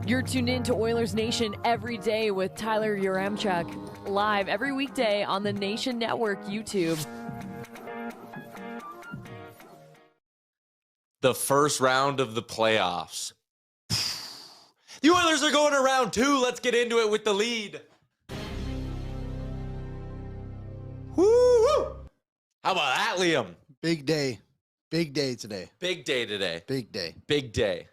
You're tuned in to Oilers Nation every day with Tyler Yaremchuk, live every weekday on the Nation Network YouTube. The first round of the playoffs. The Oilers are going to round 2. Let's get into it with the lead. Woo! How about that, Liam? Big day. Big day today. Big day today. Big day. Big day.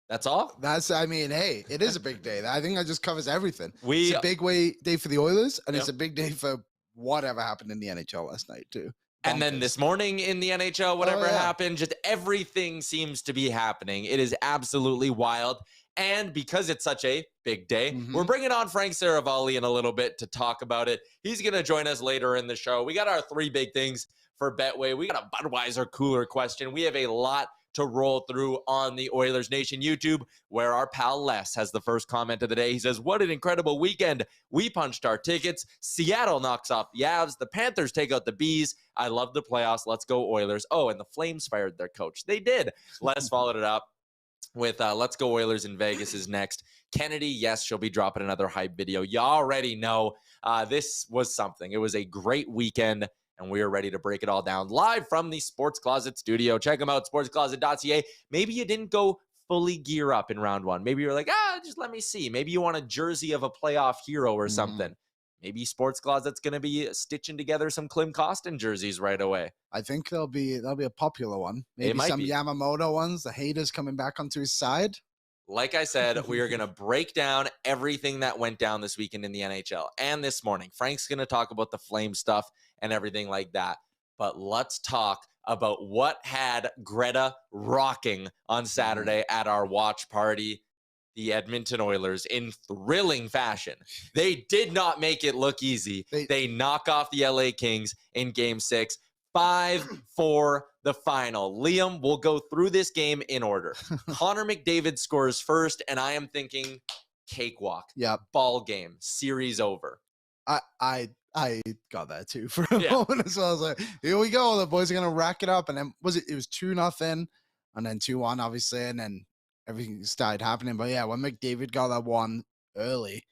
That's all? Hey, it is a big day. I think that just covers everything. It's a big day for the Oilers, and it's a big day for whatever happened in the NHL last night, too. And then this morning in the NHL, whatever happened, just everything seems to be happening. It is absolutely wild. And because it's such a big day, we're bringing on Frank Seravalli in a little bit to talk about it. He's going to join us later in the show. We got our 3 big things for Betway. We got a Budweiser cooler question. We have a lot to roll through on the Oilers Nation YouTube, where our pal Les has the first comment of the day. He says, what an incredible weekend. We punched our tickets. Seattle knocks off the Avs. The Panthers take out the Bees. I love the playoffs. Let's go Oilers. Oh, and the Flames fired their coach. They did. Les followed it up with Let's Go Oilers in Vegas is next. Kennedy, yes, she'll be dropping another hype video. You already know this was something. It was a great weekend, and we are ready to break it all down live from the Sports Closet studio. Check them out, sportscloset.ca. Maybe you didn't go fully gear up in round 1. Maybe you're like, just let me see. Maybe you want a jersey of a playoff hero or something. Maybe Sports Closet's going to be stitching together some Klim Kostin jerseys right away. I think there'll be a popular one. Maybe some Yamamoto ones, the haters coming back onto his side. Like I said, we are going to break down everything that went down this weekend in the NHL. And this morning, Frank's going to talk about the Flame stuff and everything like that. But let's talk about what had Greta rocking on Saturday at our watch party. The Edmonton Oilers in thrilling fashion. They did not make it look easy. They knock off the LA Kings in Game 6, 5-4 the final. Liam, we'll go through this game in order. Connor McDavid scores first, and I am thinking cakewalk. Yeah. Ball game. Series over. I got that too for a moment as well. I was like, here we go. The boys are going to rack it up. And then it was 2-0 and then 2-1, obviously. And then everything started happening. But yeah, when McDavid got that one early,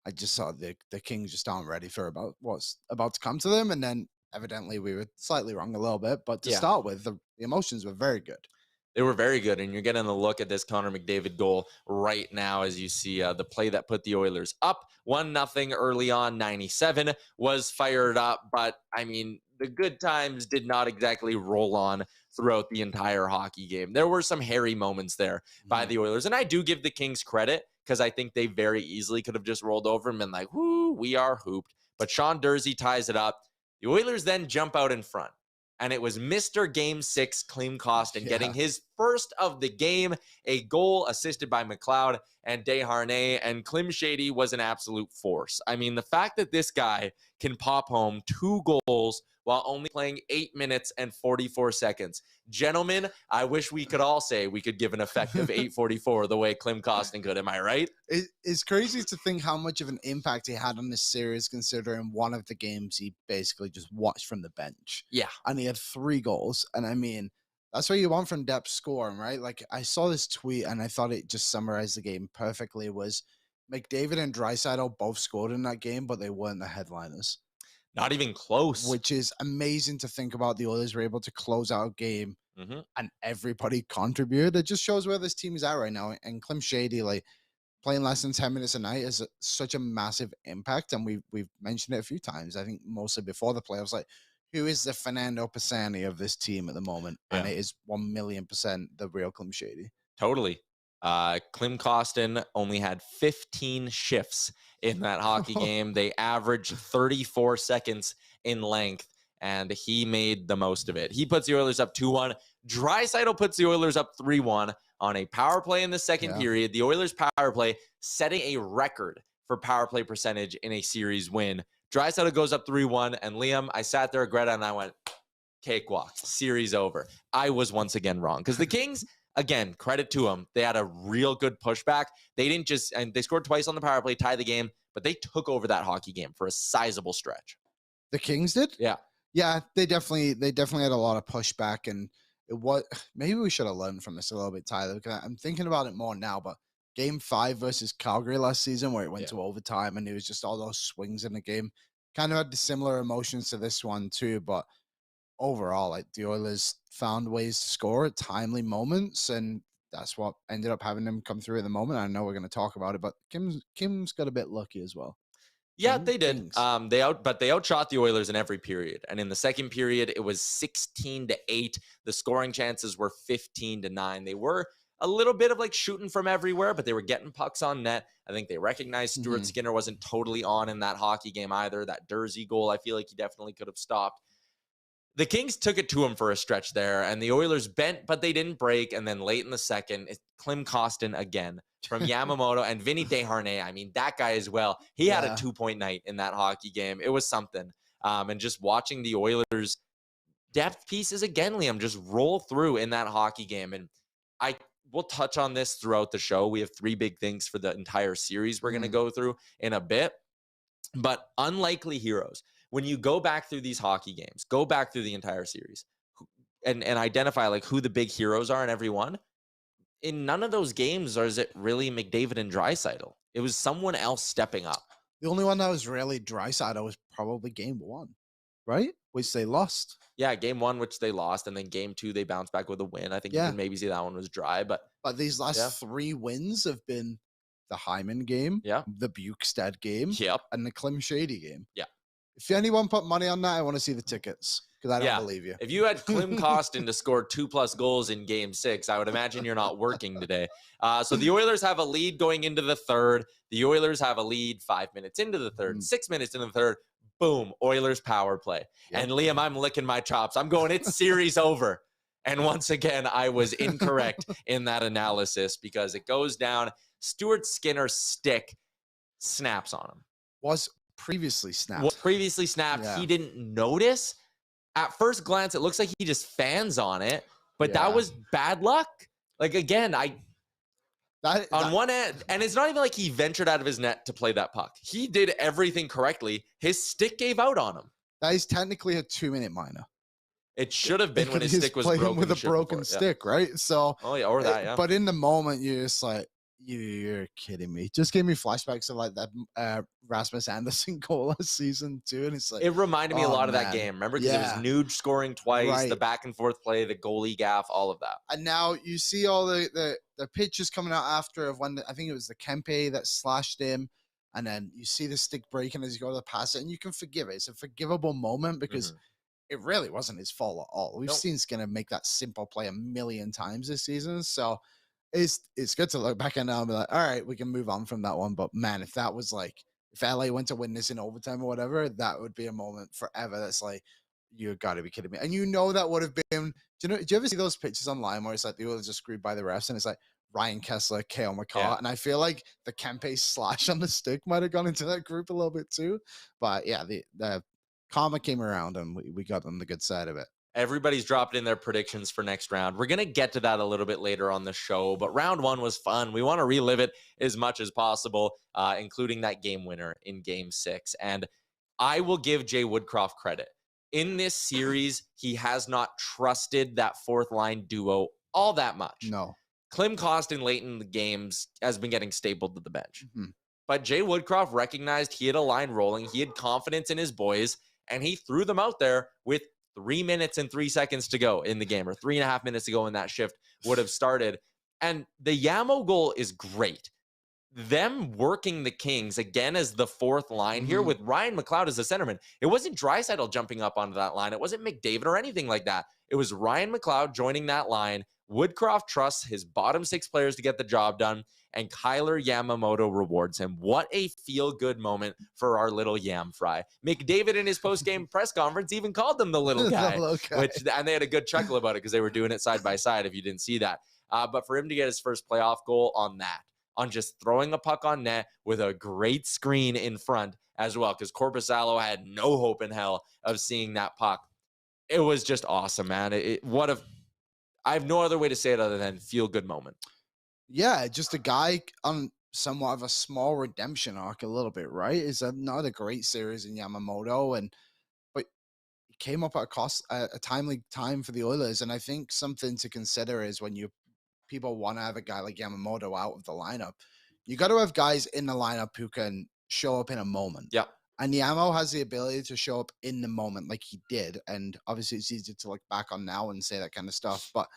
I just saw the Kings just aren't ready for what's about to come to them. And then evidently we were slightly wrong a little bit. But to start with, the emotions were very good. They were very good. And you're getting a look at this Connor McDavid goal right now as you see the play that put the Oilers up 1-0 early on. 97 was fired up. But I mean, the good times did not exactly roll on throughout the entire hockey game. There were some hairy moments there by the Oilers. And I do give the Kings credit because I think they very easily could have just rolled over and been like, whoo, we are hooped. But Sean Durzi ties it up. The Oilers then jump out in front. And it was Mr. Game 6, Klim Kostin, getting his first of the game, a goal assisted by McLeod and Desharnais, and Klim Shady was an absolute force. I mean, the fact that this guy can pop home 2 goals while only playing 8 minutes and 44 seconds. Gentlemen, I wish we could all say we could give an effective 8:44 the way Klim Kostin could. Am I right? It's crazy to think how much of an impact he had on this series, considering one of the games he basically just watched from the bench. Yeah. And he had 3 goals. And I mean, that's what you want from depth scoring, right? Like, I saw this tweet and I thought it just summarized the game perfectly. It was McDavid and Draisaitl both scored in that game, but they weren't the headliners. Not even close. Which is amazing to think about. The Oilers were able to close out a game and everybody contributed. It just shows where this team is at right now. And Klim Shady, like, playing less than 10 minutes a night is such a massive impact. And we've mentioned it a few times. I think mostly before the playoffs, like, who is the Fernando Pisani of this team at the moment? Yeah. And it is 1,000,000% the real Klim Shady. Totally. Klim Kostin only had 15 shifts in that hockey game. They averaged 34 seconds in length, and he made the most of it. He puts the Oilers up 2-1. Draisaitl puts the Oilers up 3-1 on a power play in the second period. The Oilers power play setting a record for power play percentage in a series win. Draisaitl goes up 3-1, and Liam, I sat there, Greta, and I went, cakewalk, series over. I was once again wrong because the Kings, again, credit to them, they had a real good pushback. They didn't just, and they scored twice on the power play, tie the game, but they took over that hockey game for a sizable stretch. The Kings did? Yeah. Yeah, they definitely had a lot of pushback, and maybe we should have learned from this a little bit, Tyler, because I'm thinking about it more now, but Game 5 versus Calgary last season, where it went to overtime and it was just all those swings in the game, kind of had the similar emotions to this one too, but overall, like the Oilers found ways to score at timely moments, and that's what ended up having them come through at the moment. I know we're going to talk about it, but Kim's got a bit lucky as well. Yeah, they did. They outshot the Oilers in every period. And in the second period, it was 16-8. The scoring chances were 15-9. They were a little bit of like shooting from everywhere, but they were getting pucks on net. I think they recognized Stuart Skinner wasn't totally on in that hockey game either. That Dursey goal, I feel like he definitely could have stopped. The Kings took it to him for a stretch there, and the Oilers bent, but they didn't break. And then late in the second, it's Klim Kostin again from Yamamoto and Vinny Desharnais. I mean, that guy as well. He had a 2-point night in that hockey game. It was something. And just watching the Oilers depth pieces again, Liam, just roll through in that hockey game. And we'll touch on this throughout the show. We have 3 big things for the entire series we're going to go through in a bit. But unlikely heroes. When you go back through these hockey games, go back through the entire series and identify like who the big heroes are in every one. In none of those games is it really McDavid and Draisaitl. It was someone else stepping up. The only one that was really Draisaitl was probably Game 1, right? Which they lost. Yeah, Game 1, which they lost, and then Game 2 they bounced back with a win. I think you can maybe see that one was dry, but these last 3 wins have been the Hyman game, the Bukestad game, and the Klim Shady game. Yeah. If anyone put money on that, I want to see the tickets because I don't believe you. If you had Klim Kostin to score 2+ goals in Game 6, I would imagine you're not working today. So the Oilers have a lead going into the third. The Oilers have a lead 5 minutes into the third, 6 minutes into the third. Boom, Oilers power play. And Liam, I'm licking my chops. I'm going, it's series over. And once again, I was incorrect in that analysis because it goes down. Stuart Skinner's stick snaps on him. Was previously snapped. He didn't notice. At first glance, it looks like he just fans on it, but that was bad luck. Like, again, on one end, and it's not even like he ventured out of his net to play that puck. He did everything correctly. His stick gave out on him. That is technically a 2-minute minor. It should have been when his stick was broken. With a broken stick, right? So, or that, But in the moment, you're just like, you're kidding me. Just gave me flashbacks of like that Rasmus Anderson goal last season too, and it's like it reminded me a lot of that game. Remember, because it was Nuge scoring twice, the back and forth play, the goalie gaff, all of that. And now you see all the pictures coming out after of when I think it was the Kempe that slashed him, and then you see the stick breaking as you go to pass it, and you can forgive it. It's a forgivable moment because it really wasn't his fault at all. We've seen Skinner make that simple play a million times this season, so. It's good to look back at now and be like, all right, we can move on from that one. But man, if that was like, if LA went to win this in overtime or whatever, that would be a moment forever. That's like, you got to be kidding me. And you know that would have been. Do you ever see those pictures online where it's like the Oilers just screwed by the refs and it's like Ryan Kessler, Cale McCarr, and I feel like the Kempe slash on the stick might have gone into that group a little bit too. But yeah, the karma came around and we got on the good side of it. Everybody's dropped in their predictions for next round. We're going to get to that a little bit later on the show, but round 1 was fun. We want to relive it as much as possible, including that game winner in Game 6. And I will give Jay Woodcroft credit. In this series, he has not trusted that fourth line duo all that much. No. Klim Kostin late in the games has been getting stapled to the bench. But Jay Woodcroft recognized he had a line rolling. He had confidence in his boys, and he threw them out there with 3 minutes and 3 seconds to go in the game, or 3.5 minutes to go in that shift would have started. And the Yamo goal is great. Them working the Kings again as the fourth line here with Ryan McLeod as the centerman. It wasn't Draisaitl jumping up onto that line. It wasn't McDavid or anything like that. It was Ryan McLeod joining that line. Woodcroft trusts his bottom 6 players to get the job done, and Kailer Yamamoto rewards him. What a feel-good moment for our little Yam Fry. McDavid in his post-game press conference even called them the little guy, and they had a good chuckle about it because they were doing it side by side if you didn't see that. But for him to get his first playoff goal on just throwing a puck on net with a great screen in front as well, because Korpisalo had no hope in hell of seeing that puck. It was just awesome, man. I have no other way to say it other than feel-good moment. Yeah, just a guy on somewhat of a small redemption arc a little bit, right? It's not a great series in Yamamoto, but came up at a timely time for the Oilers. And I think something to consider is when people want to have a guy like Yamamoto out of the lineup, you got to have guys in the lineup who can show up in a moment. Yeah. And Yamo has the ability to show up in the moment like he did. And obviously it's easy to look back on now and say that kind of stuff. But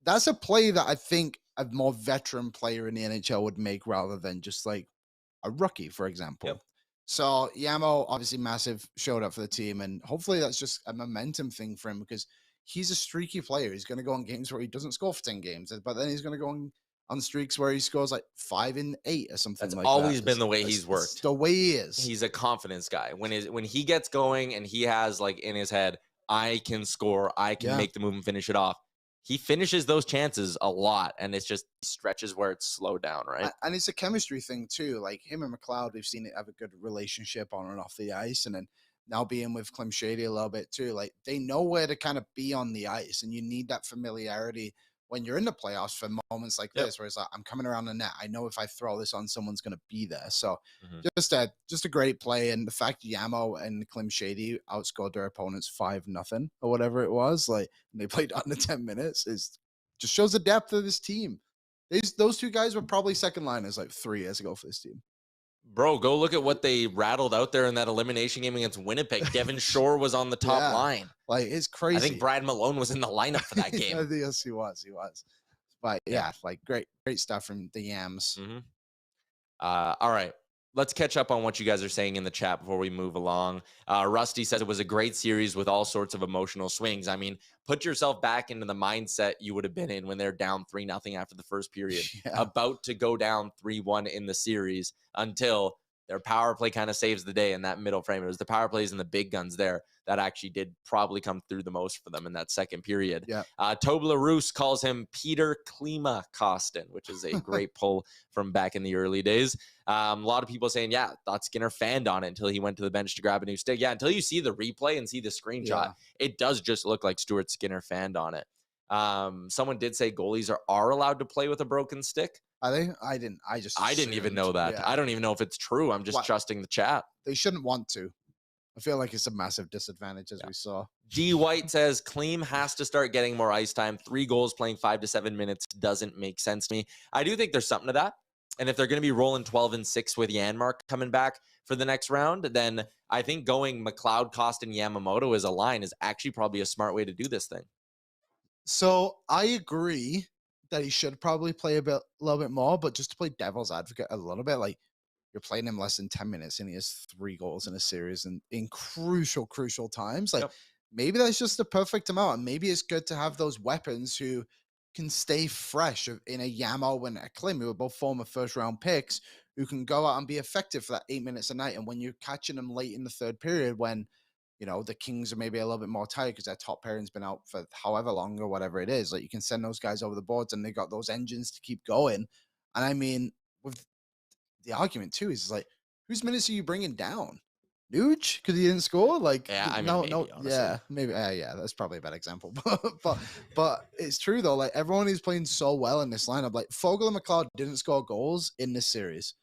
that's a play that I think a more veteran player in the NHL would make rather than just like a rookie, for example. Yep. So Yamo, obviously massive, showed up for the team. And hopefully that's just a momentum thing for him because he's a streaky player. He's going to go on games where he doesn't score for 10 games, but then he's going to go on streaks where he scores like 5 in 8 or something. That's like always that. Been the way he's worked. It's the way he is. He's a confidence guy. When he gets going and he has like in his head, I can score, I can make the move and finish it off. He finishes those chances a lot, and it's just stretches where it's slowed down, right? And it's a chemistry thing too. Like him and McLeod, we've seen it have a good relationship on and off the ice, and then now being with Klim Shady a little bit too. Like they know where to kind of be on the ice, and you need that familiarity when you're in the playoffs for moments like this, where it's like, I'm coming around the net. I know if I throw this on, someone's going to be there. So just a great play. And the fact Yamo and Klim Shady outscored their opponents 5-0 or whatever it was, like, and they played under 10 minutes is just shows the depth of this team. Those two guys were probably second liners like 3 years ago for this team. Bro, go look at what they rattled out there in that elimination game against Winnipeg. Devin Shore was on the top line. Like, it's crazy. I think Brad Malone was in the lineup for that game. Yes, he was. But yeah, like great stuff from the Yams. All right. Let's catch up on what you guys are saying in the chat before we move along. Rusty says it was a great series with all sorts of emotional swings. I mean, put yourself back into the mindset you would have been in when they're down 3-0 after the first period, about to go down 3-1 in the series until their power play kind of saves the day in that middle frame. It was the power plays and the big guns there that actually did probably come through the most for them in that second period. Tobler Roos calls him Peter Klima Kostin, which is a great pull from back in the early days. A lot of people saying, thought Skinner fanned on it until he went to the bench to grab a new stick. Yeah, until you see the replay and see the screenshot, it does just look like Stuart Skinner fanned on it. Someone did say goalies are allowed to play with a broken stick. Are they? I didn't even know that. I don't even know if it's true. I'm just trusting the chat. They shouldn't want to. I feel like it's a massive disadvantage, as we saw. D. White says, Kleem has to start getting more ice time. 3 goals playing 5 to 7 minutes doesn't make sense to me. I do think there's something to that. And if they're going to be rolling 12-6 with Janmark coming back for the next round, then I think going McLeod, Kostin, Yamamoto as a line is actually probably a smart way to do this thing. So I agree that he should probably play a little bit more, but just to play devil's advocate a little bit, like, you're playing him less than 10 minutes and he has 3 goals in a series and in crucial times. Like maybe that's just the perfect amount. And maybe it's good to have those weapons who can stay fresh in a Yamo and a Klim, who are both former first-round picks, who can go out and be effective for that 8 minutes a night. And when you're catching them late in the third period, when, you know, the Kings are maybe a little bit more tired because their top pairing's been out for however long or whatever it is, like you can send those guys over the boards and they got those engines to keep going. And I mean, with the argument too is like, whose minutes are you bringing down? Nuge, because he didn't score. Like, maybe, that's probably a bad example, but it's true though. Like everyone is playing so well in this lineup. Like Fogle and McLeod didn't score goals in this series,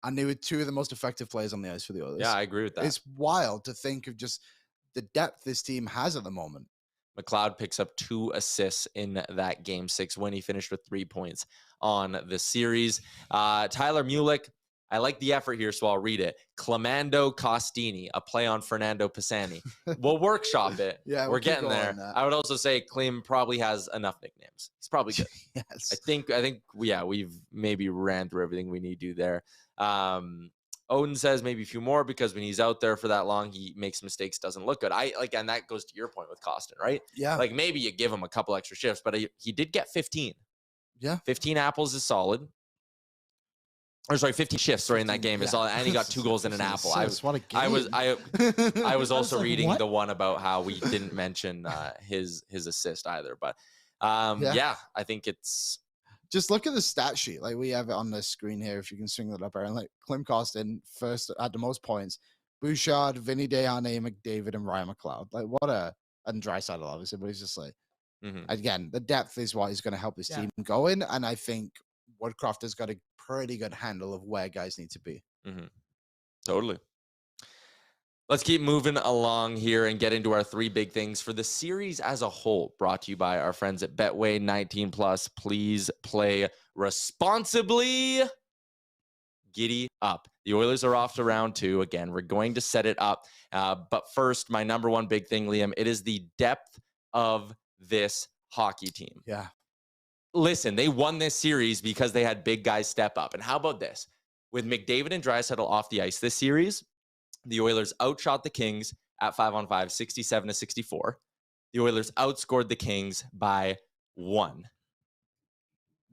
and they were 2 of the most effective players on the ice for the Oilers. Yeah, I agree with that. It's wild to think of just the depth this team has at the moment. McLeod picks up 2 assists in that game 6 when he finished with 3 points on the series. Tyler Mulick, I like the effort here, so I'll read it. Clemando Costini, a play on Fernando Pisani. We'll workshop it. We're getting there. I would also say Klim probably has enough nicknames. He's probably good. Yes. I think, we've maybe ran through everything we need to do there. Odin says maybe a few more because when he's out there for that long, he makes mistakes, doesn't look good. And that goes to your point with Kostin, right? Yeah. Like maybe you give him a couple extra shifts, but he did get 15. Yeah. 15 apples is solid. Or sorry, 15 shifts in that game is solid, and he got 2 goals and an apple. I was also reading the one about how we didn't mention his assist either, but I think it's. Just look at the stat sheet. Like we have it on the screen here. If you can swing that up, Aaron. Like Klim Kostin first at the most points. Bouchard, Vinny Desharnais, McDavid, and Ryan McLeod. Like and Draisaitl obviously, but he's just like again, the depth is what is going to help this team go in, and I think Woodcroft has got a pretty good handle of where guys need to be. Totally. Let's keep moving along here and get into our three big things for the series as a whole, brought to you by our friends at Betway 19+. Please play responsibly. Giddy up. The Oilers are off to round 2. Again, we're going to set it up. But first, my number one big thing, Liam, it is the depth of this hockey team. Yeah. Listen, they won this series because they had big guys step up. And how about this? With McDavid and Draisaitl off the ice this series, the Oilers outshot the Kings at 5-on-5, 67-64. The Oilers outscored the Kings by 1.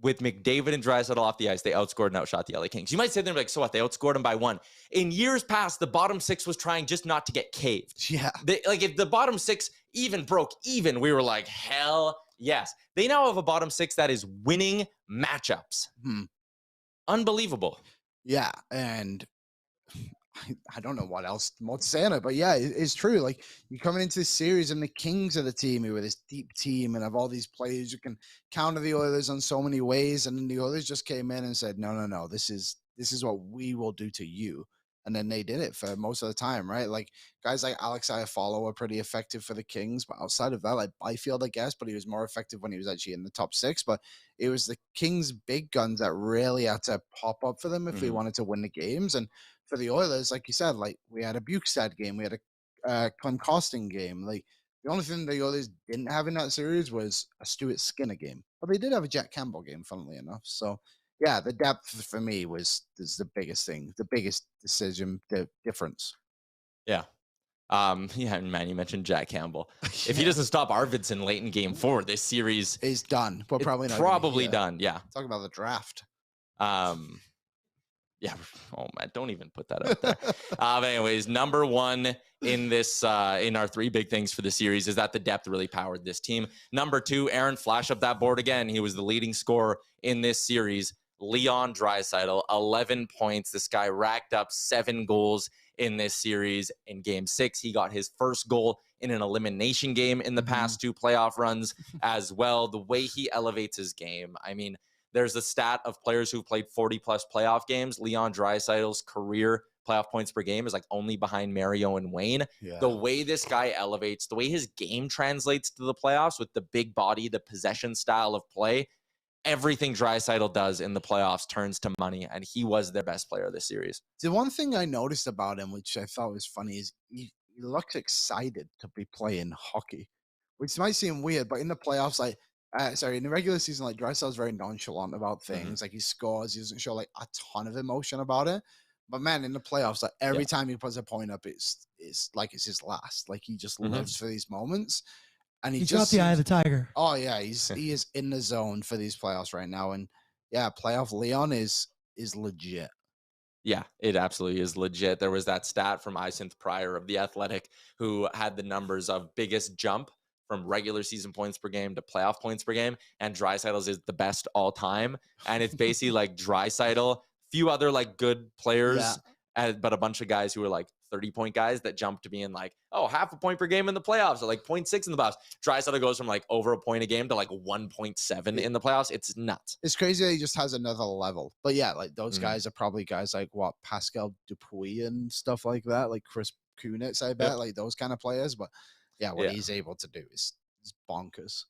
With McDavid and Draisaitl off the ice, they outscored and outshot the LA Kings. You might say they're like, so what? They outscored them by 1. In years past, the bottom 6 was trying just not to get caved. Yeah. If the bottom 6 even broke even, we were like, hell yes. They now have a bottom 6 that is winning matchups. Unbelievable. Yeah, and I don't know what else more to say on it, but yeah, it's true. Like, you're coming into this series and the Kings are the team who are this deep team and have all these players who can counter the Oilers on so many ways. And then the Oilers just came in and said, no, this is what we will do to you. And then they did it for most of the time, right? Like, guys like Alex Iafallo were pretty effective for the Kings, but outside of that, like Byfield, I guess, but he was more effective when he was actually in the top 6. But it was the Kings' big guns that really had to pop up for them if we wanted to win the games. And for the Oilers, like you said, like, we had a Bukestad game, we had a Clem Costin game. Like, the only thing the Oilers didn't have in that series was a Stuart Skinner game, but they did have a Jack Campbell game, funnily enough. So yeah, the depth for me is the biggest thing, the biggest decision, the difference. Yeah. Yeah, man, you mentioned Jack Campbell. If he doesn't stop Arvidsson late in game 4, this series is done. But probably not. Probably done. Yeah. Talk about the draft. Yeah. Oh man, don't even put that out there. But anyways, number one in this in our three big things for the series is that the depth really powered this team. Number 2, Aaron, flash up that board again. He was the leading scorer in this series. Leon Draisaitl, 11 points. This guy racked up 7 goals in this series. In game 6, he got his first goal in an elimination game in the past 2 playoff runs as well. The way he elevates his game, I mean, there's a stat of players who played 40-plus playoff games. Leon Draisaitl's career playoff points per game is like only behind Mario and Wayne. Yeah. The way this guy elevates, the way his game translates to the playoffs with the big body, the possession style of play, everything Draisaitl does in the playoffs turns to money, and he was their best player of this series. The one thing I noticed about him, which I thought was funny, is he looks excited to be playing hockey, which might seem weird, but in the playoffs, like, in the regular season, like, Draisaitl's very nonchalant about things. Like, he scores, he doesn't show like a ton of emotion about it. But man, in the playoffs, like, every time he puts a point up, it's like it's his last. Like, he just lives for these moments. And he's got the eye of the tiger. Oh yeah, he is in the zone for these playoffs right now. And yeah, playoff Leon is legit. Yeah, it absolutely is legit. There was that stat from Icinth Pryor of The Athletic who had the numbers of biggest jump from regular season points per game to playoff points per game, and Draisaitl's is the best all time. And it's basically like Draisaitl, few other like good players, but a bunch of guys who are like 30-point guys that jump to being like, oh, half a point per game in the playoffs, or like 0.6 in the playoffs. Draisaitl goes from like over a point a game to like 1.7 in the playoffs. It's nuts. It's crazy that he just has another level. But yeah, like those guys are probably guys like what, Pascal Dupuis and stuff like that, like Chris Kunitz, I bet, like those kind of players. But yeah, what he's able to do is bonkers.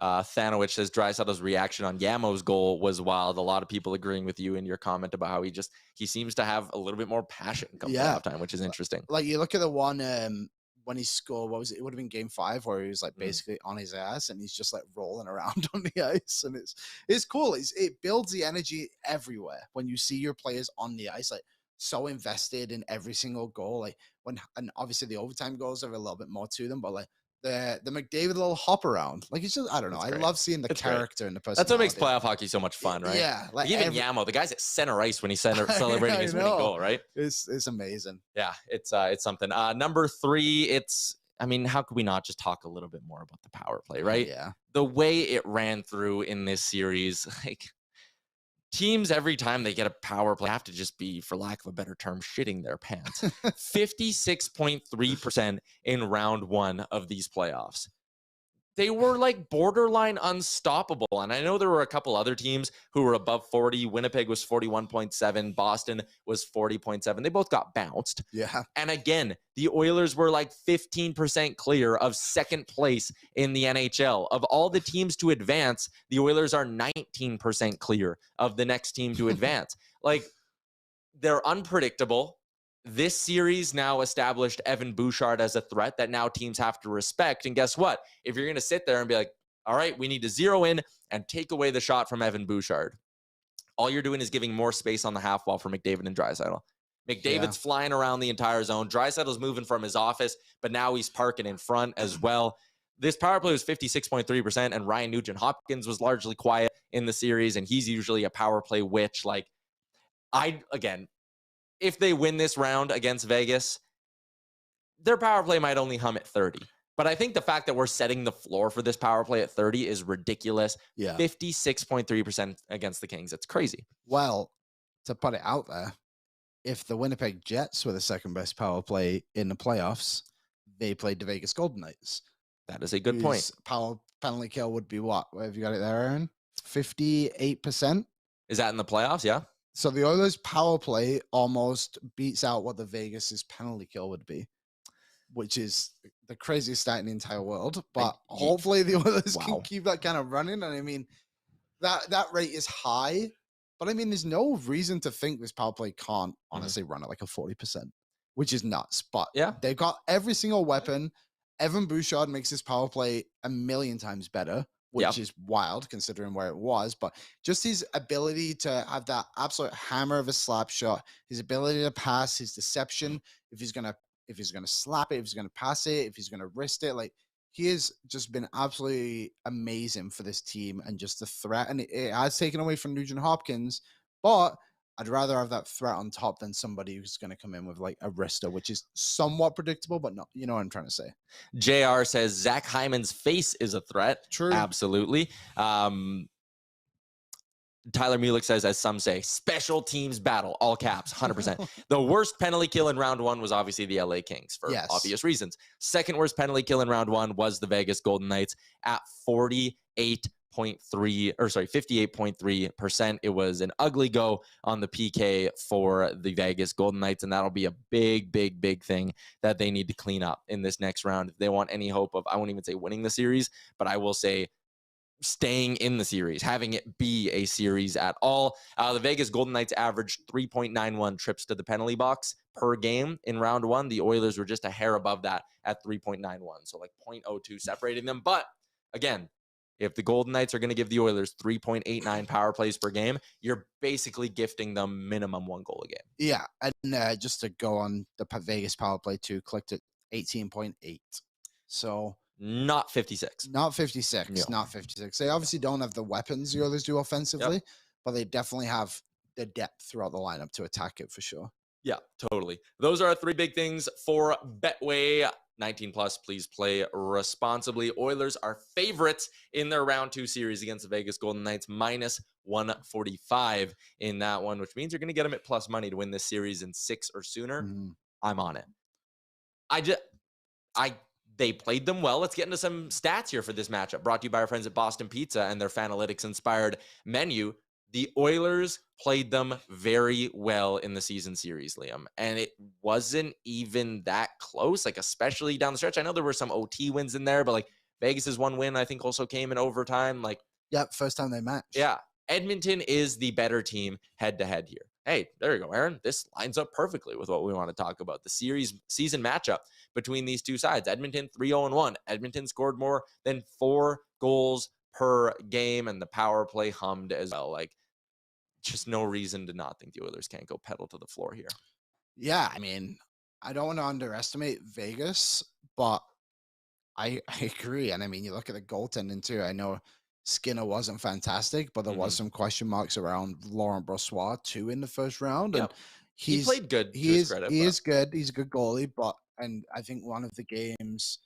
Thanowich says Draisaitl's reaction on Yamo's goal was wild. A lot of people agreeing with you in your comment about how he seems to have a little bit more passion come playoff time, which is interesting. Like, you look at the one when he scored, what was it? It would have been game 5 where he was like basically on his ass and he's just like rolling around on the ice, and it's cool. It builds the energy everywhere when you see your players on the ice, like so invested in every single goal. Like, and obviously the overtime goals are a little bit more to them, but like the McDavid little hop around, like, it's just, I don't know. I love seeing the character and the person. That's what makes playoff hockey so much fun, right? Yeah, like even Yamo, the guy's at center ice when he's celebrating his winning goal, right? It's amazing. Yeah, it's something. Number 3, I mean, how could we not just talk a little bit more about the power play, right? Yeah, the way it ran through in this series, like, teams, every time they get a power play, have to just be, for lack of a better term, shitting their pants. 56.3% in round 1 of these playoffs. they were like borderline unstoppable. And I know there were a couple other teams who were above 40. Winnipeg was 41.7. Boston was 40.7. They both got bounced. Yeah. And again, the Oilers were like 15% clear of second place in the NHL. Of all the teams to advance, the Oilers are 19% clear of the next team to advance. Like, they're unpredictable. This series now established Evan Bouchard as a threat that now teams have to respect. And guess what? If you're going to sit there and be like, all right, we need to zero in and take away the shot from Evan Bouchard, all you're doing is giving more space on the half wall for McDavid and Draisaitl. McDavid's flying around the entire zone. Draisaitl's moving from his office, but now he's parking in front as well. This power play was 56.3%, and Ryan Nugent-Hopkins was largely quiet in the series, and he's usually a power play witch. Like, if they win this round against Vegas, their power play might only hum at 30. But I think the fact that we're setting the floor for this power play at 30 is ridiculous. Yeah. 56.3% against the Kings. That's crazy. Well, to put it out there, if the Winnipeg Jets were the second best power play in the playoffs, they played the Vegas Golden Knights. That is a good point. Power penalty kill would be what? Where have you got it there, Aaron? 58%. Is that in the playoffs? Yeah. So the Oilers' power play almost beats out what the Vegas' penalty kill would be, which is the craziest stat in the entire world. But hopefully the Oilers can keep that kind of running. And I mean, that rate is high. But I mean, there's no reason to think this power play can't honestly run at like a 40%, which is nuts. But yeah, they've got every single weapon. Evan Bouchard makes this power play a million times better, which is wild considering where it was. But just his ability to have that absolute hammer of a slap shot, his ability to pass, his deception, if he's gonna slap it, if he's gonna pass it, if he's gonna wrist it, like he has just been absolutely amazing for this team and just the threat. And it has taken away from Nugent-Hopkins, but I'd rather have that threat on top than somebody who's going to come in with like a wrister, which is somewhat predictable, but not, you know what I'm trying to say. JR says Zach Hyman's face is a threat. True. Absolutely. Tyler Mulick says, as some say, special teams battle, all caps, 100%. The worst penalty kill in round one was obviously the LA Kings for obvious reasons. Second worst penalty kill in round one was the Vegas Golden Knights at 58.3%. It was an ugly go on the PK for the Vegas Golden Knights, and that'll be a big, big, big thing that they need to clean up in this next round. If they want any hope of, I won't even say winning the series, but I will say staying in the series, having it be a series at all. The Vegas Golden Knights averaged 3.91 trips to the penalty box per game in round one. The Oilers were just a hair above that at 3.91, so like 0.02 separating them. But again, if the Golden Knights are going to give the Oilers 3.89 power plays per game, you're basically gifting them minimum 1 goal a game. Yeah, and just to go on the Vegas power play too, clicked at 18.8. So not 56. Not 56. No. Not 56. They obviously don't have the weapons the Oilers do offensively, but they definitely have the depth throughout the lineup to attack it for sure. Yeah, totally. Those are our 3 big things for Betway. 19 plus, please play responsibly. Oilers are favorites in their round 2 series against the Vegas Golden Knights, minus 145 in that one, which means you're going to get them at plus money to win this series in 6 or sooner. I'm on it. They played them well. Let's get into some stats here for this matchup. Brought to you by our friends at Boston Pizza and their Fanalytics-inspired menu. The Oilers played them very well in the season series, Liam, and it wasn't even that close, like especially down the stretch. I know there were some OT wins in there, but like Vegas's 1 win, I think, also came in overtime. Like, yeah, first time they matched. Yeah, Edmonton is the better team head-to-head here. Hey, there you go, Aaron. This lines up perfectly with what we want to talk about. The season matchup between these two sides. Edmonton 3-0-1. Edmonton scored more than 4 goals per game, and the power play hummed as well. Like, just no reason to not think the Oilers can't go pedal to the floor here. Yeah, I mean, I don't want to underestimate Vegas, but I agree. And I mean, you look at the goaltending too. I know Skinner wasn't fantastic, but there was some question marks around Laurent Brossoit too in the first round. And he played good. He is good. He's a good goalie, and I think one of the games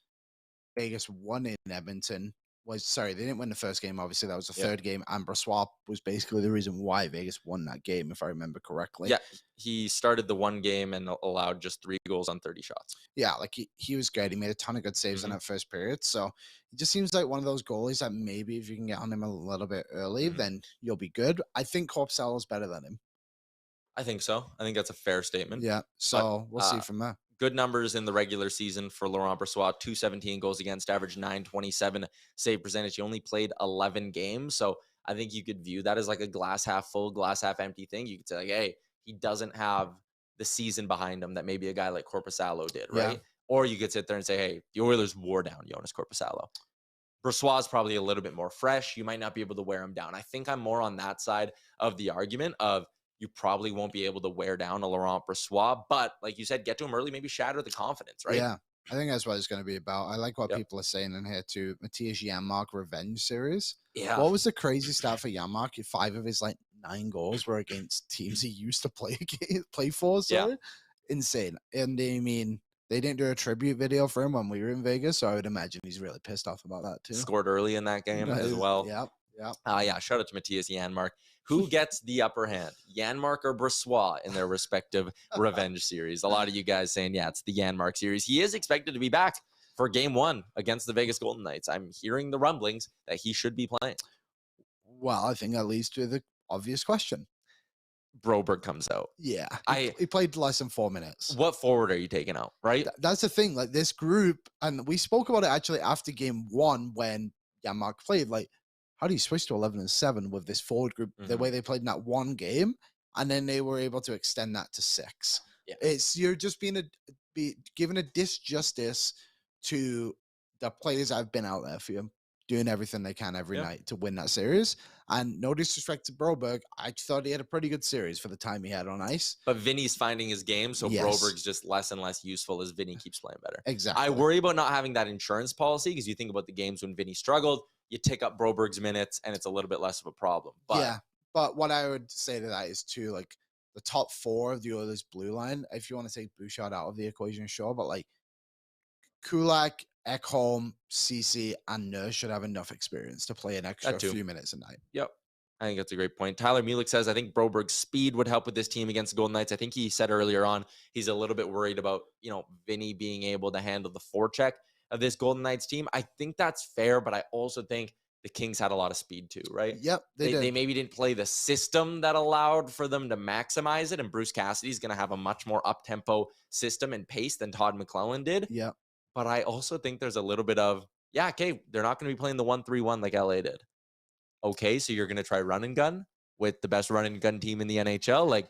Vegas won in Edmonton they didn't win the first game. Obviously, that was the third game. And Brossoit was basically the reason why Vegas won that game, if I remember correctly. Yeah, he started the one game and allowed just 3 goals on 30 shots. Yeah, like he was great. He made a ton of good saves in that first period. So he just seems like one of those goalies that maybe if you can get on him a little bit early, then you'll be good. I think Korpisalo's better than him. I think so. I think that's a fair statement. Yeah, so we'll see from there. Good numbers in the regular season for Laurent Brossoit. 217 goals against, average 927 save percentage. He only played 11 games. So I think you could view that as like a glass half full, glass half empty thing. You could say, like, hey, he doesn't have the season behind him that maybe a guy like Korpisalo did, right? Yeah. Or you could sit there and say, hey, the Oilers wore down Joonas Korpisalo. Brossoit is probably a little bit more fresh. You might not be able to wear him down. I think I'm more on that side of the argument of you probably won't be able to wear down a Laurent Brossoit, but like you said, get to him early, maybe shatter the confidence, right? Yeah, I think that's what it's going to be about. I like what people are saying in here too. Mattias Janmark revenge series. Yeah. What was the crazy stat for Janmark? 5 of his 9 goals were against teams he used to play for. Sorry. Yeah. Insane. And I mean, they didn't do a tribute video for him when we were in Vegas, so I would imagine he's really pissed off about that too. Scored early in that game as well. Yep. Yeah. Shout out to Mattias Janmark. Who gets the upper hand, Janmark or Brossoit in their respective revenge series? A lot of you guys saying, yeah, it's the Janmark series. He is expected to be back for game 1 against the Vegas Golden Knights. I'm hearing the rumblings that he should be playing. Well, I think that leads to the obvious question. Broberg comes out. Yeah. He played less than 4 minutes. What forward are you taking out, right? That's the thing. Like this group, and we spoke about it actually after game 1 when Janmark played, like, how do you switch to 11-7 with this forward group, the way they played in that one game, and then they were able to extend that to 6? Yeah. You're just giving a disjustice to the players that have been out there for you, doing everything they can every night to win that series. And no disrespect to Broberg, I thought he had a pretty good series for the time he had on ice. But Vinny's finding his game, so Broberg's just less and less useful as Vinny keeps playing better. Exactly. I worry about not having that insurance policy because you think about the games when Vinny struggled, you take up Broberg's minutes, and it's a little bit less of a problem. But what I would say to that is, too, like, the top 4 of the Oilers' blue line, if you want to take Bouchard out of the equation, sure, but, like, Kulak, Ekholm, Ceci, and Nurse should have enough experience to play an extra few minutes a night. Yep. I think that's a great point. Tyler Mulick says, I think Broberg's speed would help with this team against the Golden Knights. I think he said earlier on he's a little bit worried about, Vinny being able to handle the forecheck of this Golden Knights team. I think that's fair, but I also think the Kings had a lot of speed too, right? Yep, they maybe didn't play the system that allowed for them to maximize it, and Bruce Cassidy's going to have a much more up-tempo system and pace than Todd McClellan did. Yeah. But I also think there's a little bit of, okay, they're not going to be playing the 1-3-1 like LA did. Okay, so you're going to try run and gun with the best run and gun team in the NHL? Like,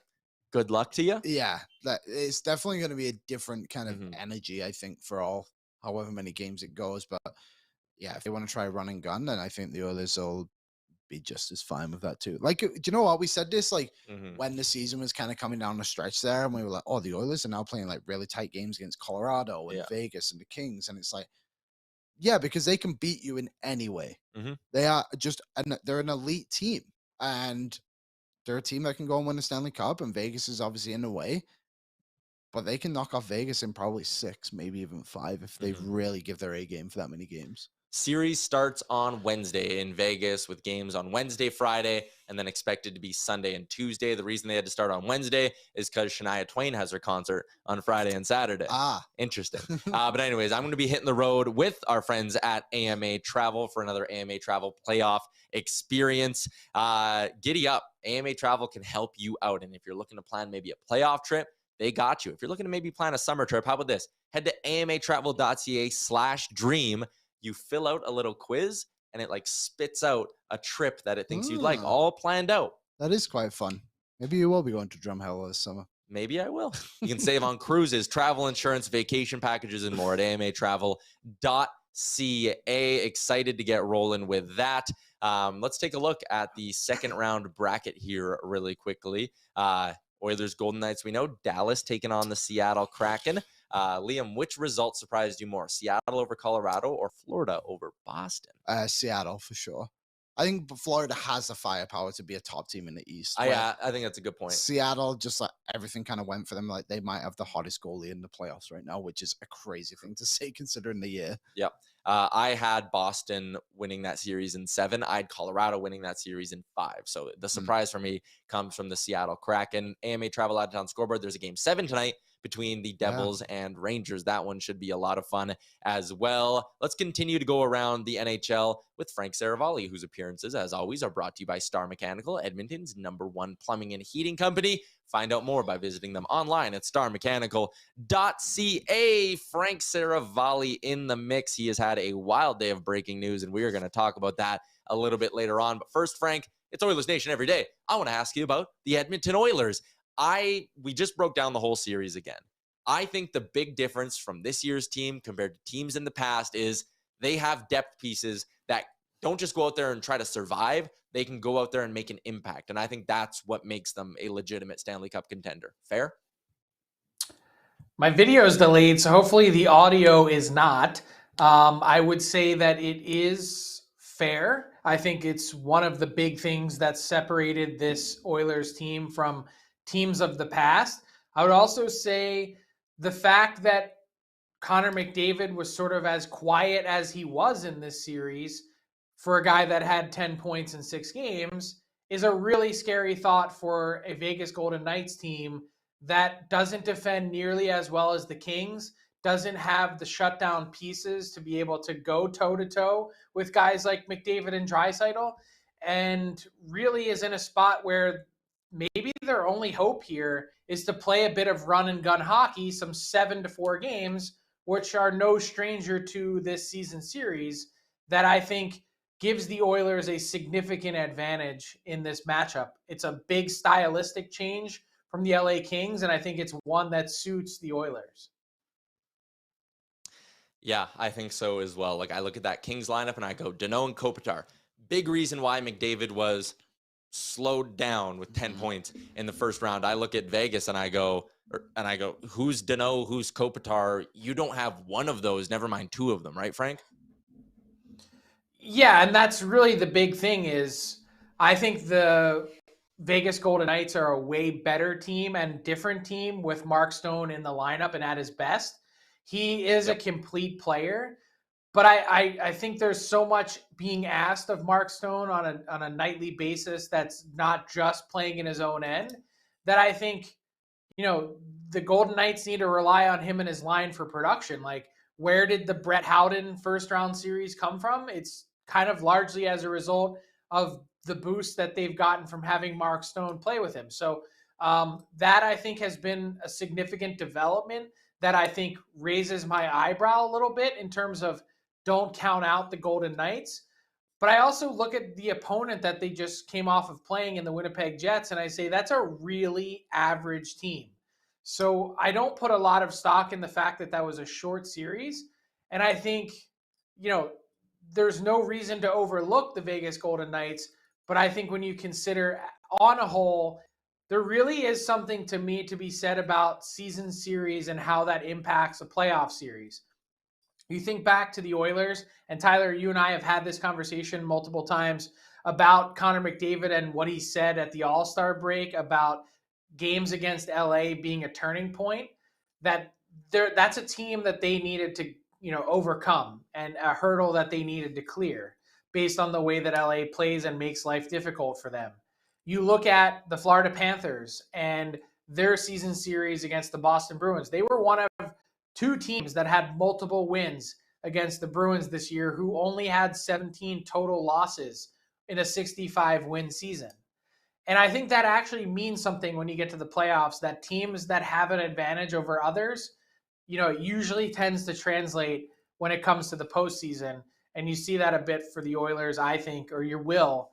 good luck to you. Yeah, it's definitely going to be a different kind of energy, I think, for however many games it goes. But yeah, if they want to try run and gun, then I think the Oilers will be just as fine with that too. Like, do you know what? We said this like when the season was kind of coming down the stretch there, and we were like, oh, the Oilers are now playing like really tight games against Colorado and Vegas and the Kings. And it's like, yeah, because they can beat you in any way. They are they're an elite team, and they're a team that can go and win the Stanley Cup, and Vegas is obviously in the way, but they can knock off Vegas in probably 6, maybe even 5 if they really give their A game for that many games. Series starts on Wednesday in Vegas with games on Wednesday, Friday, and then expected to be Sunday and Tuesday. The reason they had to start on Wednesday is because Shania Twain has her concert on Friday and Saturday. Interesting. But anyways, I'm going to be hitting the road with our friends at AMA Travel for another AMA Travel playoff experience. Giddy up. AMA Travel can help you out. And if you're looking to plan maybe a playoff trip, they got you. If you're looking to maybe plan a summer trip, how about this? Head to amatravel.ca/dream. You fill out a little quiz, and it like spits out a trip that it thinks you'd like, all planned out. That is quite fun. Maybe you will be going to Drumheller this summer. Maybe I will. You can save on cruises, travel insurance, vacation packages, and more at amatravel.ca. Excited to get rolling with that. Let's take a look at the second round bracket here really quickly. Oilers, Golden Knights, we know. Dallas taking on the Seattle Kraken. Liam, which result surprised you more? Seattle over Colorado or Florida over Boston? Seattle for sure. I think Florida has the firepower to be a top team in the East. I think that's a good point. Seattle, just like everything kind of went for them. Like they might have the hottest goalie in the playoffs right now, which is a crazy thing to say considering the year. Yep. I had Boston winning that series in 7. I had Colorado winning that series in 5. So the surprise for me comes from the Seattle Kraken. AMA Travel Out of Town scoreboard. There's a game 7 tonight between the Devils and Rangers. That one should be a lot of fun as well. Let's continue to go around the NHL with Frank Seravalli, whose appearances, as always, are brought to you by Star Mechanical, Edmonton's #1 plumbing and heating company. Find out more by visiting them online at starmechanical.ca. Frank Seravalli in the mix. He has had a wild day of breaking news, and we are going to talk about that a little bit later on. But first, Frank, it's Oilers Nation every day. I want to ask you about the Edmonton Oilers. We just broke down the whole series again. I think the big difference from this year's team compared to teams in the past is they have depth pieces that don't just go out there and try to survive. They can go out there and make an impact. And I think that's what makes them a legitimate Stanley Cup contender. Fair? My video is delayed, so hopefully the audio is not. I would say that it is fair. I think it's one of the big things that separated this Oilers team from teams of the past. I would also say the fact that Connor McDavid was sort of as quiet as he was in this series for a guy that had 10 points in 6 games is a really scary thought for a Vegas Golden Knights team that doesn't defend nearly as well as the Kings, doesn't have the shutdown pieces to be able to go toe-to-toe with guys like McDavid and Draisaitl, and really is in a spot where maybe their only hope here is to play a bit of run-and-gun hockey, some 7-4 games, which are no stranger to this season series, that I think gives the Oilers a significant advantage in this matchup. It's a big stylistic change from the LA Kings, and I think it's one that suits the Oilers. Yeah, I think so as well. Like I look at that Kings lineup and I go, Danault and Kopitar. Big reason why McDavid was slowed down with 10 points in the first round. I look at Vegas and I go, who's Danault, who's Kopitar? You don't have one of those, never mind 2 of them, right, Frank? Yeah, and that's really the big thing is I think the Vegas Golden Knights are a way better team and different team with Mark Stone in the lineup and at his best. He is a complete player, but I think there's so much being asked of Mark Stone on a nightly basis that's not just playing in his own end, that I think, the Golden Knights need to rely on him and his line for production. Like, where did the Brett Howden first round series come from? It's kind of largely as a result of the boost that they've gotten from having Mark Stone play with him. So that I think has been a significant development that I think raises my eyebrow a little bit in terms of don't count out the Golden Knights. But I also look at the opponent that they just came off of playing in the Winnipeg Jets, and I say that's a really average team. So I don't put a lot of stock in the fact that that was a short series. And I think, there's no reason to overlook the Vegas Golden Knights. But I think when you consider on a whole, there really is something to me to be said about season series and how that impacts a playoff series. You think back to the Oilers, and Tyler, you and I have had this conversation multiple times about Connor McDavid and what he said at the All-Star break about games against LA being a turning point, that's a team that they needed to, overcome, and a hurdle that they needed to clear based on the way that LA plays and makes life difficult for them. You look at the Florida Panthers and their season series against the Boston Bruins. They were one of 2 teams that had multiple wins against the Bruins this year, who only had 17 total losses in a 65-win season. And I think that actually means something when you get to the playoffs, that teams that have an advantage over others, it usually tends to translate when it comes to the postseason. And you see that a bit for the Oilers, I think, or you will,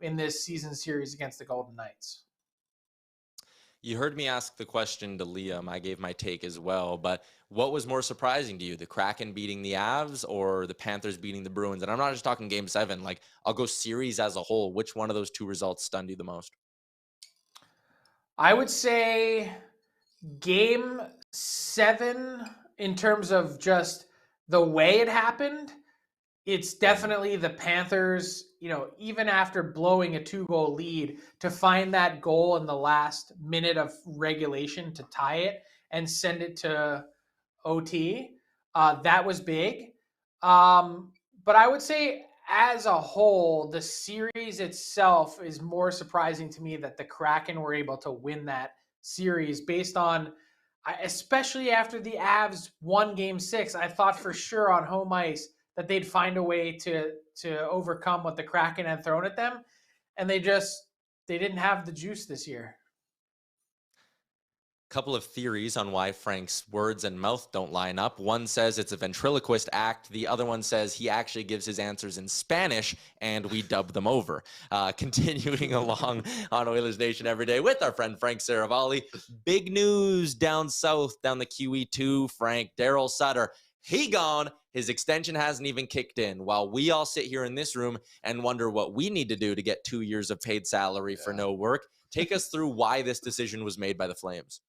in this season series against the Golden Knights. You heard me ask the question to Liam. I gave my take as well. But what was more surprising to you, the Kraken beating the Avs or the Panthers beating the Bruins? And I'm not just talking Game 7. Like, I'll go series as a whole. Which one of those 2 results stunned you the most? I would say Game 7, in terms of just the way it happened, it's definitely the Panthers, even after blowing a 2-goal lead, to find that goal in the last minute of regulation to tie it and send it to OT. That was big. But I would say as a whole, the series itself is more surprising to me that the Kraken were able to win that series based on, especially after the Avs won Game 6. I thought for sure on home ice that they'd find a way to overcome what the Kraken had thrown at them, and they didn't have the juice this year. Couple of theories on why Frank's words and mouth don't line up. One says it's a ventriloquist act. The other one says he actually gives his answers in Spanish and we dub them over. Continuing along on Oilers Nation Everyday with our friend Frank Seravalli. Big news down south, down the QE2, Frank. Daryl Sutter, he gone. His extension hasn't even kicked in. While we all sit here in this room and wonder what we need to do to get 2 years of paid salary for no work. Take us through why this decision was made by the Flames.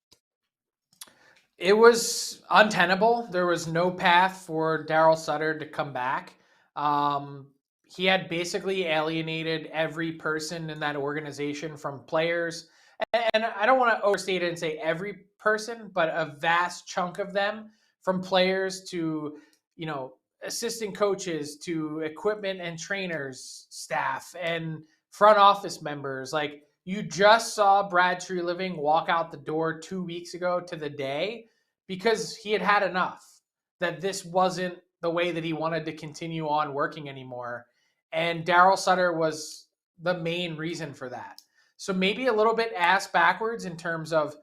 It was untenable. There was no path for Daryl Sutter to come back. He had basically alienated every person in that organization, from players. And I don't want to overstate it and say every person, but a vast chunk of them, from players to, assistant coaches to equipment and trainers, staff and front office members. Like, you just saw Brad Treliving walk out the door 2 weeks ago to the day because he had enough, that this wasn't the way that he wanted to continue on working anymore. And Daryl Sutter was the main reason for that. So maybe a little bit ass backwards in terms of,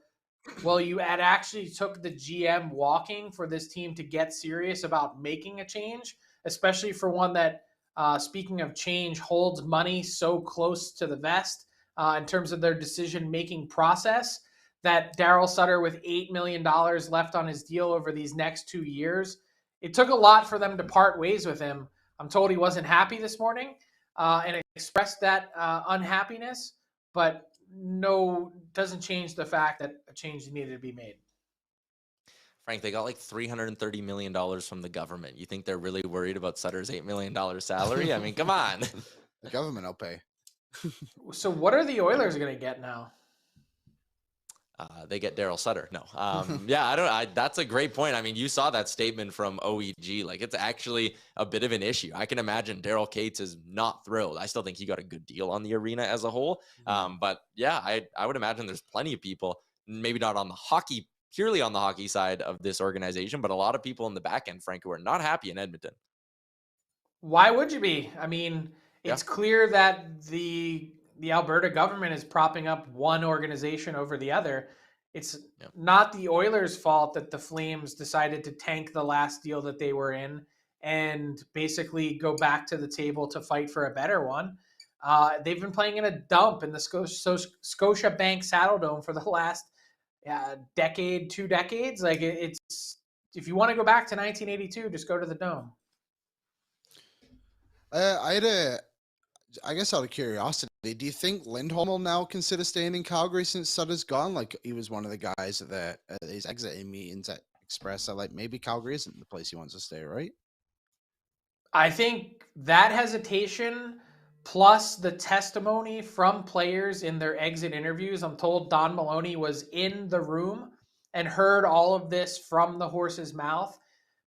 well, you had actually took the GM walking for this team to get serious about making a change, especially for one that, speaking of change, holds money so close to the vest in terms of their decision-making process, that Daryl Sutter, with $8 million left on his deal over these next 2 years, it took a lot for them to part ways with him. I'm told he wasn't happy this morning and expressed that unhappiness, but no, doesn't change the fact that a change needed to be made. Frank, they got like $330 million from the government. You think they're really worried about Sutter's $8 million salary? I mean, come on. The government will pay. So what are the Oilers going to get now? They get Daryl Sutter. No. That's a great point. I mean, you saw that statement from OEG. Like, it's actually a bit of an issue. I can imagine Daryl Cates is not thrilled. I still think he got a good deal on the arena as a whole. But yeah, I would imagine there's plenty of people, maybe not on the purely on the hockey side of this organization, but a lot of people in the back end, Frank, who are not happy in Edmonton. Why would you be? I mean, it's clear that the Alberta government is propping up one organization over the other. It's not the Oilers' fault that the Flames decided to tank the last deal that they were in and basically go back to the table to fight for a better one. They've been playing in a dump in the Scotiabank Saddledome for the last decade, 2 decades. Like, it's, if you want to go back to 1982, just go to the Dome. I guess out of curiosity, do you think Lindholm will now consider staying in Calgary since Sutter's gone? Like, he was one of the guys that his exiting meetings that expressed that, like, maybe Calgary isn't the place he wants to stay, right? I think that hesitation plus the testimony from players in their exit interviews. I'm told Don Maloney was in the room and heard all of this from the horse's mouth.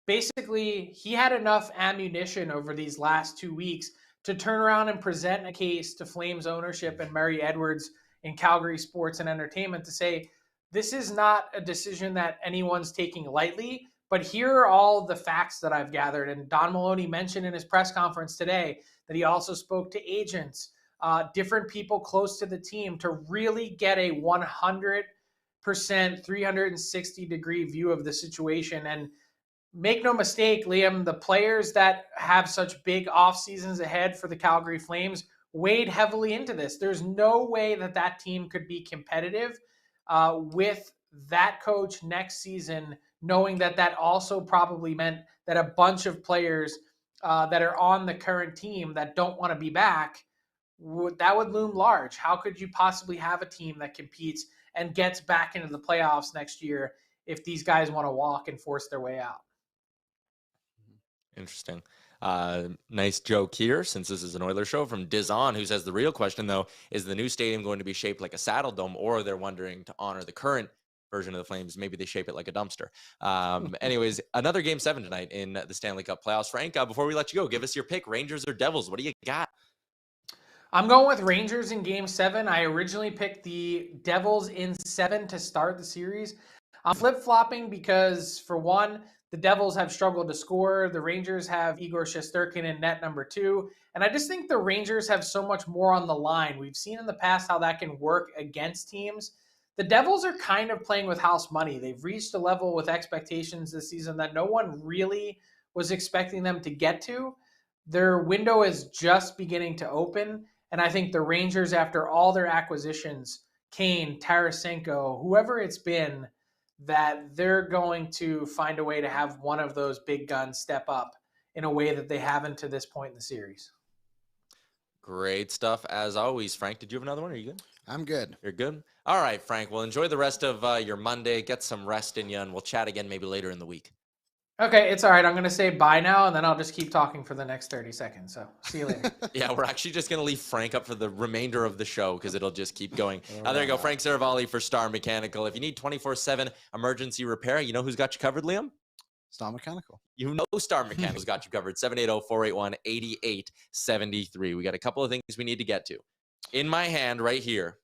Basically, he had enough ammunition over these last 2 weeks to turn around and present a case to Flames ownership and Murray Edwards in Calgary Sports and Entertainment to say, this is not a decision that anyone's taking lightly, but here are all the facts that I've gathered. And Don Maloney mentioned in his press conference today that he also spoke to agents, different people close to the team, to really get a 100%, 360-degree view of the situation. And make no mistake, Liam, the players that have such big off seasons ahead for the Calgary Flames weighed heavily into this. There's no way that that team could be competitive with that coach next season, knowing that that also probably meant that a bunch of players that are on the current team that don't want to be back, that would loom large. How could you possibly have a team that competes and gets back into the playoffs next year if these guys want to walk and force their way out? Interesting. Nice joke here, since this is an Oilers show, from Dizon, who says the real question, though, is the new stadium going to be shaped like a saddle dome, or they're wondering to honor the current version of the Flames, maybe they shape it like a dumpster. Anyways, another Game 7 tonight in the Stanley Cup playoffs. Frank, before we let you go, give us your pick, Rangers or Devils. What do you got? I'm going with Rangers in Game 7. I originally picked the Devils in 7 to start the series. I'm flip-flopping because, for one, the Devils have struggled to score. The Rangers have Igor Shesterkin in net number 2. And I just think the Rangers have so much more on the line. We've seen in the past how that can work against teams. The Devils are kind of playing with house money. They've reached a level with expectations this season that no one really was expecting them to get to. Their window is just beginning to open. And I think the Rangers, after all their acquisitions, Kane, Tarasenko, whoever it's been, that they're going to find a way to have one of those big guns step up in a way that they haven't to this point in the series. Great stuff, as always. Frank, did you have another one? Are you good? I'm good. You're good? All right, Frank. Well, enjoy the rest of your Monday. Get some rest in you, and we'll chat again maybe later in the week. Okay, it's all right. I'm going to say bye now, and then I'll just keep talking for the next 30 seconds. So see you later. Yeah, we're actually just going to leave Frank up for the remainder of the show because it'll just keep going. There you go. Frank Seravalli for Star Mechanical. If you need 24/7 emergency repair, you know who's got you covered, Liam? Star Mechanical. You know Star Mechanical's got you covered. 780-481-8873. We got a couple of things we need to get to. In my hand right here,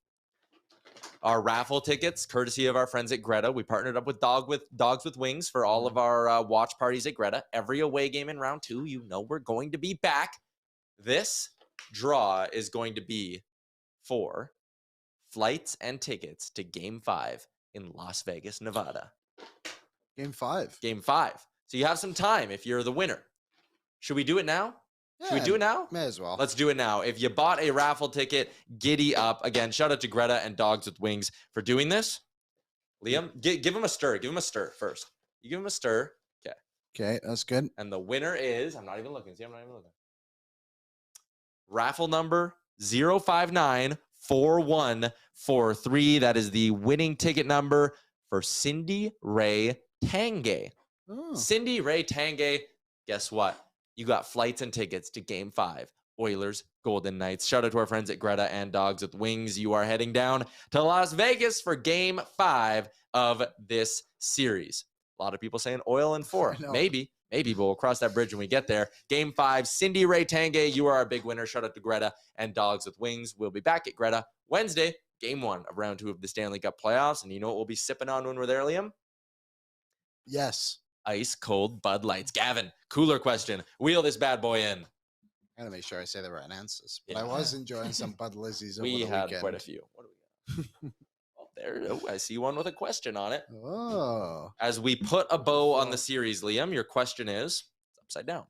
our raffle tickets, courtesy of our friends at Greta. We partnered up with Dogs with Wings for all of our watch parties at Greta. Every away game in round 2, you know we're going to be back. This draw is going to be for flights and tickets to Game 5 in Las Vegas, Nevada. Game 5. Game 5. So you have some time if you're the winner. Should we do it now? Should we do it now? May as well. Let's do it now. If you bought a raffle ticket, giddy up. Again, shout out to Greta and Dogs with Wings for doing this. Liam, give him a stir. Give him a stir first. You give him a stir. Okay. Okay, that's good. And the winner is, I'm not even looking. See, I'm not even looking. Raffle number 0594143. That is the winning ticket number for Cindy Ray Tanguay. Oh. Cindy Ray Tanguay, guess what? You got flights and tickets to Game 5, Oilers Golden Knights. Shout out to our friends at Greta and Dogs with Wings. You are heading down to Las Vegas for Game 5 of this series. A lot of people saying Oil in 4. Maybe, but we'll cross that bridge when we get there. Game 5, Cindy Ray Tanguay, you are our big winner. Shout out to Greta and Dogs with Wings. We'll be back at Greta Wednesday, Game 1 of round 2 of the Stanley Cup playoffs. And you know what we'll be sipping on when we're there, Liam? Yes. Ice cold Bud Lights. Gavin, cooler question. Wheel this bad boy in. I gotta make sure I say the right answers. But Yeah. I was enjoying some Bud Lizzies over We the had weekend. quite a few. What do we got? I see one with a question on it. Oh. As we put a bow on the series, Liam, your question is it's upside down.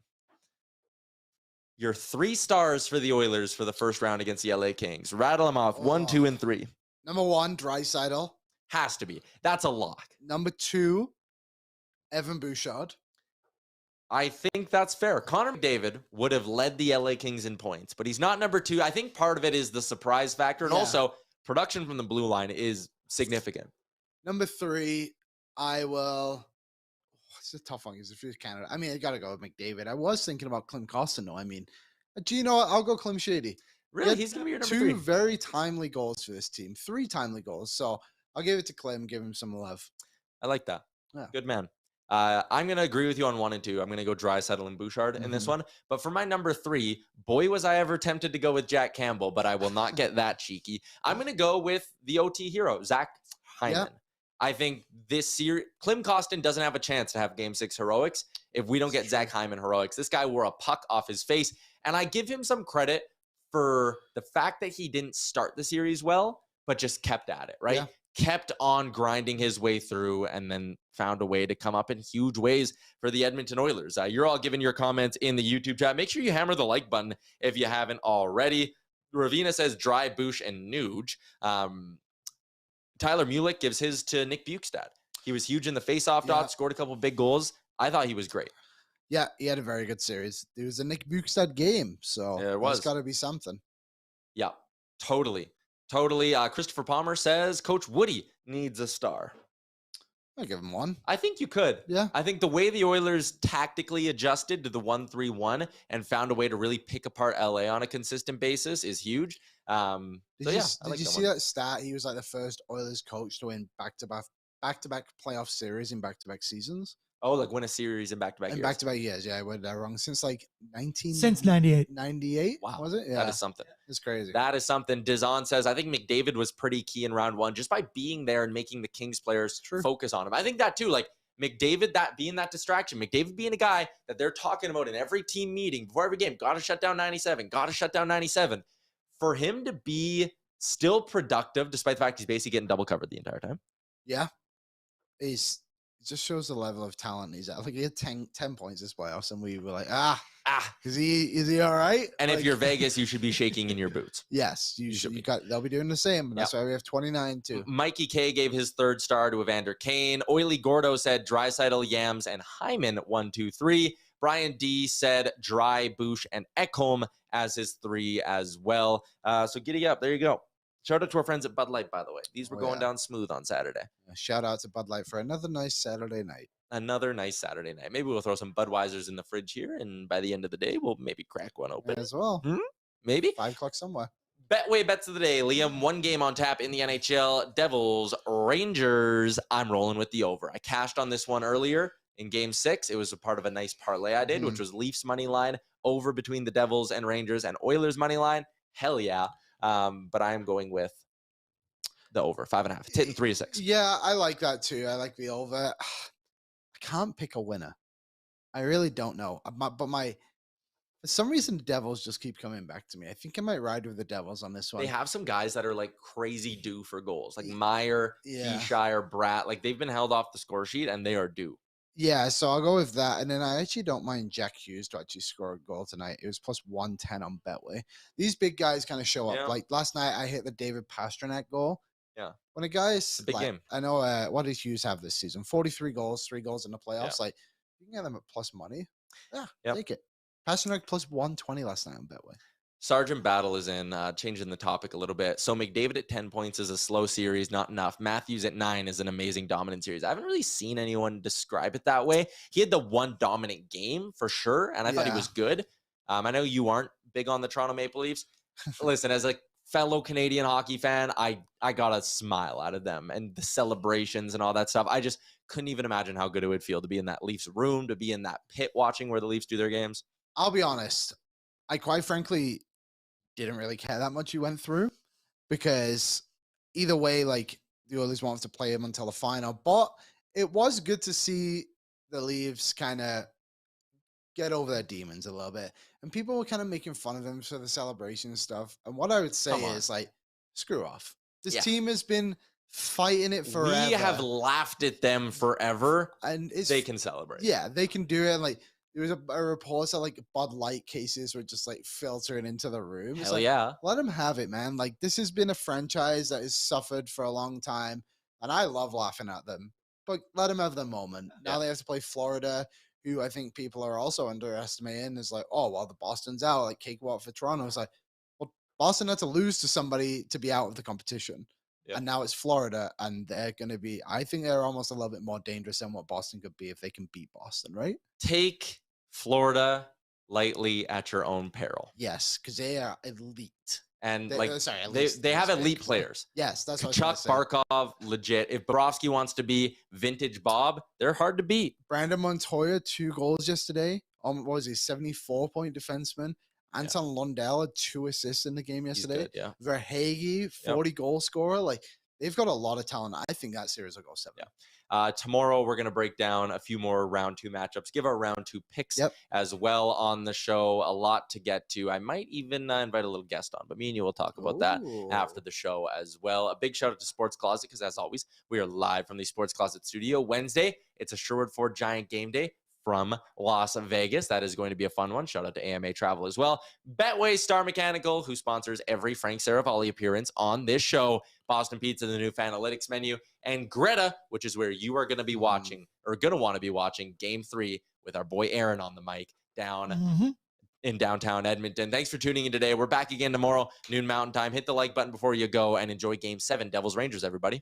Your 3 stars for the Oilers for the first round against the LA Kings. Rattle them off. 1, 2, and 3. Number 1, Draisaitl. Has to be. That's a lock. Number 2, Evan Bouchard. I think that's fair. Connor McDavid would have led the LA Kings in points, but he's not number 2. I think part of it is the surprise factor, and also production from the blue line is significant. Number 3, I will. It's a tough one because if you're Canada, I mean, I gotta go with McDavid. I was thinking about Klim Kostin, though. I mean, do you know what? I'll go Klim Shady. Really? He's gonna be your number 3. 2 very timely goals for this team. 3 timely goals. So I'll give it to Klim. Give him some love. I like that. Yeah. Good man. I'm going to agree with you on 1 and 2. I'm going to go Draisaitl and Bouchard in this one. But for my number 3, boy, was I ever tempted to go with Jack Campbell, but I will not get that cheeky. I'm going to go with the OT hero, Zach Hyman. Yep. I think this series, Klim Kostin doesn't have a chance to have Game 6 heroics if we don't get Zach Hyman heroics. This guy wore a puck off his face, and I give him some credit for the fact that he didn't start the series well, but just kept at it, right? Yeah. Kept on grinding his way through and then found a way to come up in huge ways for the Edmonton Oilers. You're all giving your comments in the YouTube chat. Make sure you hammer the like button if you haven't already. Ravina says Dry, Boosh, and Nuge. Tyler Mulick gives his to Nick Bukestad. He was huge in the face-off dot, scored a couple big goals. I thought he was great. Yeah, he had a very good series. It was a Nick Bukestad game, so Yeah, it was. It's got to be something. Yeah, totally. Christopher Palmer says Coach Woody needs a star. I'll give him one. I think you could. Yeah. I think the way the Oilers tactically adjusted to the 1-3-1 and found a way to really pick apart LA on a consistent basis is huge. Did So you, yeah, I did like you that see one. that stat? He was like the first Oilers coach to win back-to-back playoff series in back-to-back seasons. Oh, like win a series in back-to-back years. In back-to-back years, yeah, I went that wrong. Since like 98. 98, Wow. was it? Yeah, That is something. it's crazy. That is something. Dizon says, I think McDavid was pretty key in round one just by being there and making the Kings players focus on him. I think that too, like McDavid, that being that distraction, McDavid being a guy that they're talking about in every team meeting before every game, got to shut down 97, got to shut down 97. For him to be still productive, despite the fact he's basically getting double covered the entire time. Yeah. It just shows the level of talent he's at. Like he had 10 points this playoffs, and we were like, is he all right? And like, if you're Vegas, you should be shaking in your boots. Yes, you should be. They'll be doing the same. That's why we have 29 too. Mikey K gave his third star to Evander Kane. Oily Gordo said Draisaitl, Yams, and Hyman 1, 2, 3. Brian D said Dry, Bush, and Ekholm as his 3 as well. So giddy up. There you go. Shout out to our friends at Bud Light, by the way. These were going down smooth on Saturday. Shout out to Bud Light for another nice Saturday night. Another nice Saturday night. Maybe we'll throw some Budweisers in the fridge here, and by the end of the day, we'll maybe crack one open. As well. Maybe. 5 o'clock somewhere. Betway bets of the day. Liam, 1 game on tap in the NHL. Devils, Rangers. I'm rolling with the over. I cashed on this one earlier in game 6. It was a part of a nice parlay I did, which was Leafs money line over between the Devils and Rangers, and Oilers money line. Hell yeah. But I am going with the over 5.5. It's hitting 3 to 6. Yeah, I like that too. I like the over. I can't pick a winner. I really don't know. For some reason, the Devils just keep coming back to me. I think I might ride with the Devils on this one. They have some guys that are like crazy due for goals, like Meyer, Yeah. Heeshire, Bratt. Like they've been held off the score sheet and they are due. Yeah, so I'll go with that. And then I actually don't mind Jack Hughes to actually score a goal tonight. It was plus 110 on Betway. These big guys kind of show up. Yeah. Like last night, I hit the David Pastrnak goal. Yeah. When a guy's a big game. I know what did Hughes have this season? 43 goals, 3 goals in the playoffs. Like you can get them at plus money. Yeah, take it. Pastrnak plus 120 last night on Betway. Sergeant Battle is in, changing the topic a little bit. So McDavid at 10 points is a slow series, not enough. Matthews at 9 is an amazing dominant series. I haven't really seen anyone describe it that way. He had the one dominant game for sure, and I thought he was good. I know you aren't big on the Toronto Maple Leafs. Listen, as a fellow Canadian hockey fan, I got a smile out of them and the celebrations and all that stuff. I just couldn't even imagine how good it would feel to be in that Leafs room, to be in that pit watching where the Leafs do their games. I'll be honest. I quite frankly didn't really care that much he went through, because either way, like the Oilers wanted to play him until the final. But it was good to see the Leafs kind of get over their demons a little bit. And people were kind of making fun of them for the celebration stuff. And what I would say is like, screw off. This team has been fighting it forever. We have laughed at them forever, and they can celebrate. Yeah, they can do it. And like, there was a report that like Bud Light cases were just like filtering into the room. It's Hell like, yeah. let them have it, man. Like this has been a franchise that has suffered for a long time, and I love laughing at them. But let them have their moment. Now they have to play Florida, who I think people are also underestimating. Is like, oh well, the Boston's out. Like cakewalk for Toronto. It's like, well, Boston had to lose to somebody to be out of the competition. And now it's Florida, and they're going to be, I think they're almost a little bit more dangerous than what Boston could be if they can beat Boston, right? Take Florida lightly at your own peril. Yes, because they are elite. And they have elite players. Yes, that's what Chuck Barkov, legit. If Bobrovsky wants to be vintage Bob, they're hard to beat. Brandon Montoya, 2 goals yesterday. What was he, 74-point defenseman? Anton Lundell had 2 assists in the game yesterday. Good, yeah. Verhaeghe, 40 goal scorer. Like they've got a lot of talent. I think that series will go 7. Tomorrow we're going to break down a few more round 2 matchups, give our round 2 picks as well on the show. A lot to get to. I might even invite a little guest on, but me and you will talk about that after the show as well. A big shout out to Sports Closet, because as always, we are live from the Sports Closet studio. Wednesday, it's a Sherwood Ford Giant game day from Las Vegas. That is going to be a fun one. Shout out to AMA Travel as well. Betway Star Mechanical, who sponsors every Frank Seravalli appearance on this show. Boston Pizza, the new Fanalytics menu. And Greta, which is where you are going to be watching, or going to want to be watching, Game 3 with our boy Aaron on the mic down in downtown Edmonton. Thanks for tuning in today. We're back again tomorrow, noon Mountain Time. Hit the like button before you go and enjoy Game 7, Devils Rangers, everybody.